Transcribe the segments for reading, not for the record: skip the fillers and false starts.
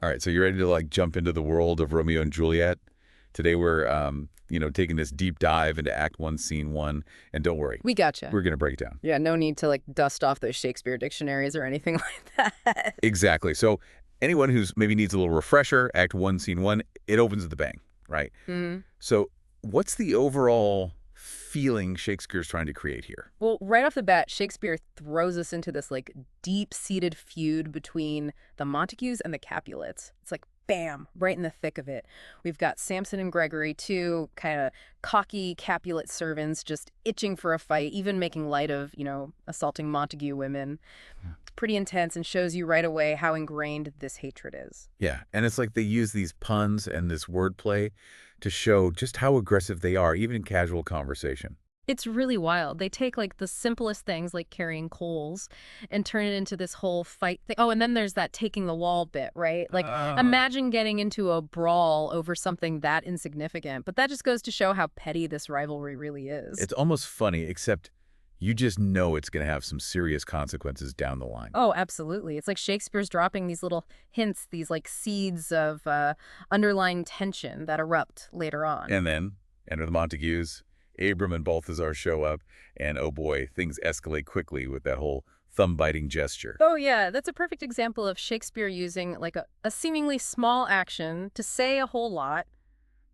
All right, so you ready to like jump into the world of Romeo and Juliet? Today we're taking this deep dive into Act 1, Scene 1, and don't worry, We gotcha. we're going to break it down. Yeah, no need to like dust off those Shakespeare dictionaries or anything like that. Exactly. So anyone who's maybe needs a little refresher, Act 1, Scene 1, it opens with a bang, right? Mhm. So what's the overall feeling Shakespeare's trying to create here? Well, right off the bat, Shakespeare throws us into this like deep-seated feud between the Montagues and the Capulets. It's like bam, right in the thick of it. We've got Sampson and Gregory, two kind of cocky Capulet servants just itching for a fight, even making light of, assaulting Montague women. It's pretty intense and shows you right away how ingrained this hatred is. Yeah, and it's like they use these puns and this wordplay to show just how aggressive they are, even in casual conversation. It's really wild. They take like the simplest things like carrying coals and turn it into this whole fight thing. Oh, and then there's that taking the wall bit, right? Like imagine getting into a brawl over something that insignificant. But that just goes to show how petty this rivalry really is. It's almost funny, except you just know it's going to have some serious consequences down the line. Oh, absolutely. It's like Shakespeare's dropping these little hints, these like seeds of underlying tension that erupt later on. And then enter the Montagues. Abram and Balthazar show up, and oh boy, things escalate quickly with that whole thumb-biting gesture. Oh, yeah, that's a perfect example of Shakespeare using like a seemingly small action to say a whole lot.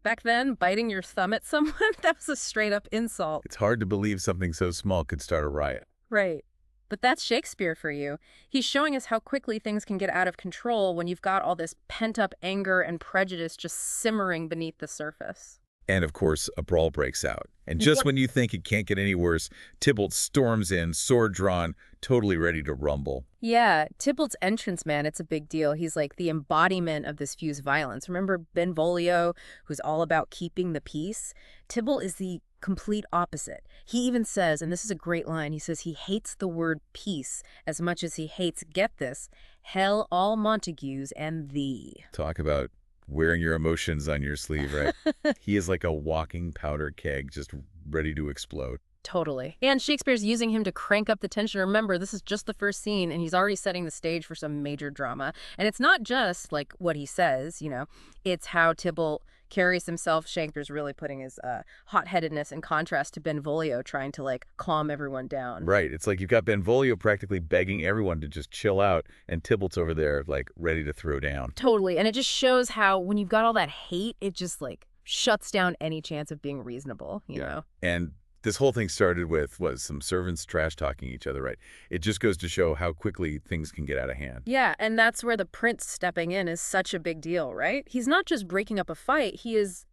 Back then, biting your thumb at someone, that was a straight up insult. It's hard to believe something so small could start a riot. Right. But that's Shakespeare for you. He's showing us how quickly things can get out of control when you've got all this pent up anger and prejudice just simmering beneath the surface. And of course, a brawl breaks out. And just when you think it can't get any worse, Tybalt storms in, sword drawn, totally ready to rumble. Yeah, Tybalt's entrance, man, it's a big deal. He's like the embodiment of this fused violence. Remember Benvolio, who's all about keeping the peace? Tybalt is the complete opposite. He even says, and this is a great line, he says he hates the word peace as much as he hates, get this, hell all Montagues and thee. Talk about wearing your emotions on your sleeve, right? He is like a walking powder keg, just ready to explode. Totally. And Shakespeare's using him to crank up the tension. Remember, this is just the first scene, and he's already setting the stage for some major drama. And it's not just, like, what he says, it's how Tybalt carries himself. Shakespeare's really putting his hot-headedness in contrast to Benvolio trying to, like, calm everyone down. Right. It's like you've got Benvolio practically begging everyone to just chill out, and Tybalt's over there, like, ready to throw down. Totally. And it just shows how when you've got all that hate, it just, like, shuts down any chance of being reasonable, you know? And this whole thing started with, some servants trash-talking each other, right? It just goes to show how quickly things can get out of hand. Yeah, and that's where the prince stepping in is such a big deal, right? He's not just breaking up a fight, he is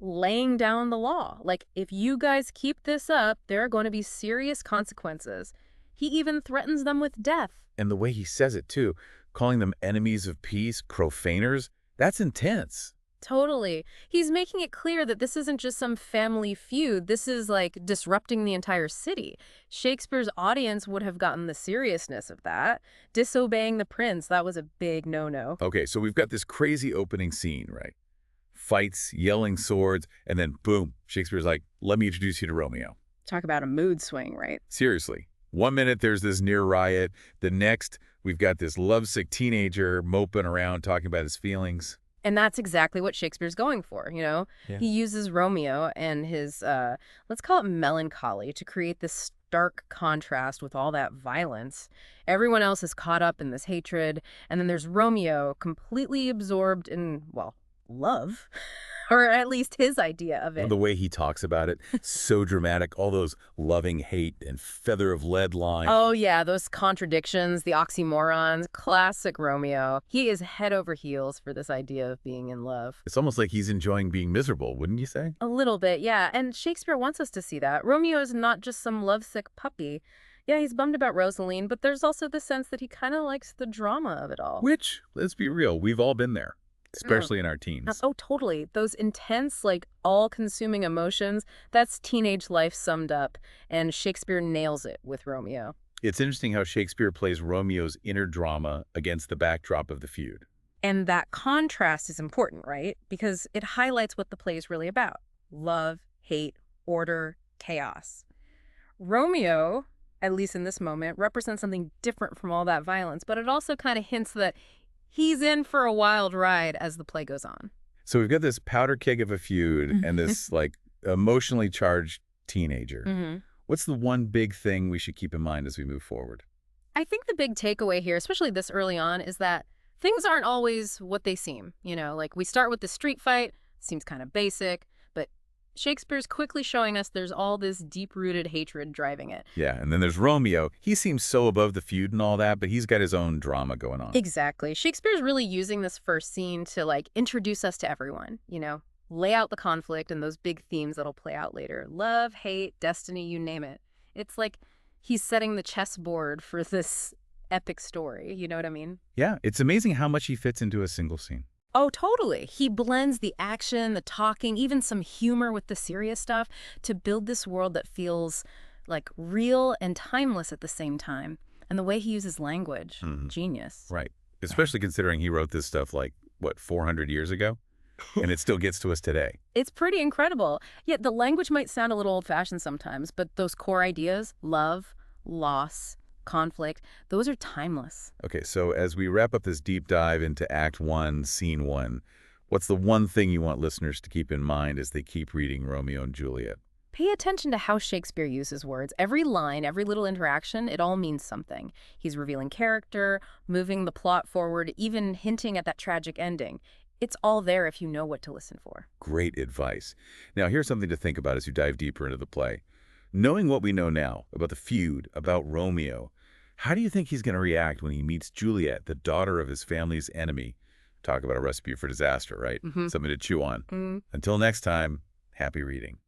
laying down the law. Like, if you guys keep this up, there are going to be serious consequences. He even threatens them with death. And the way he says it, too, calling them enemies of peace, profaners, that's intense. Totally. He's making it clear that this isn't just some family feud. This is like disrupting the entire city. Shakespeare's audience would have gotten the seriousness of that. Disobeying the prince, that was a big no-no. Okay, so we've got this crazy opening scene, right? Fights, yelling swords, and then boom, Shakespeare's like, let me introduce you to Romeo. Talk about a mood swing, right? Seriously. 1 minute there's this near riot. The next, we've got this lovesick teenager moping around talking about his feelings. And that's exactly what Shakespeare's going for, Yeah. He uses Romeo and his, let's call it melancholy, to create this stark contrast with all that violence. Everyone else is caught up in this hatred, and then there's Romeo completely absorbed in, well, love, or at least his idea of it. The way he talks about it, so dramatic, all those loving hate and feather of lead lines. Oh, yeah, those contradictions, the oxymorons, classic Romeo. He is head over heels for this idea of being in love. It's almost like he's enjoying being miserable, wouldn't you say? A little bit, yeah, and Shakespeare wants us to see that. Romeo is not just some lovesick puppy. Yeah, he's bummed about Rosaline, but there's also the sense that he kind of likes the drama of it all. Which, let's be real, we've all been there. Especially in our teens. Oh, totally. Those intense, like, all-consuming emotions, that's teenage life summed up, and Shakespeare nails it with Romeo. It's interesting how Shakespeare plays Romeo's inner drama against the backdrop of the feud. And that contrast is important, right? Because it highlights what the play is really about. Love, hate, order, chaos. Romeo, at least in this moment, represents something different from all that violence, but it also kind of hints that He's in for a wild ride as the play goes on. So we've got this powder keg of a feud and this, like, emotionally charged teenager. hmm What's the one big thing we should keep in mind as we move forward? I think the big takeaway here, especially this early on, is that things aren't always what they seem. Like we start with the street fight, seems kind of basic, but Shakespeare's quickly showing us there's all this deep-rooted hatred driving it. Yeah, and then there's Romeo. He seems so above the feud and all that, but he's got his own drama going on. Exactly. Shakespeare's really using this first scene to, like, introduce us to everyone, lay out the conflict and those big themes that'll play out later. Love, hate, destiny, you name it. It's like he's setting the chessboard for this epic story. You know what I mean? Yeah, it's amazing how much he fits into a single scene. Oh, totally. He blends the action, the talking, even some humor with the serious stuff to build this world that feels like real and timeless at the same time. And the way he uses language, genius. Right. Especially considering he wrote this stuff like, what, 400 years ago? And it still gets to us today. It's pretty incredible. Yet the language might sound a little old-fashioned sometimes, but those core ideas, love, loss, conflict, those are timeless. Okay, so as we wrap up this deep dive into Act 1, Scene 1, what's the one thing you want listeners to keep in mind as they keep reading Romeo and Juliet? Pay attention to how Shakespeare uses words. Every line, every little interaction, it all means something. He's revealing character, moving the plot forward, even hinting at that tragic ending. It's all there if you know what to listen for. Great advice. Now, here's something to think about as you dive deeper into the play. Knowing what we know now about the feud, about Romeo, how do you think he's going to react when he meets Juliet, the daughter of his family's enemy? Talk about a recipe for disaster, right? Something to chew on. Until next time, happy reading.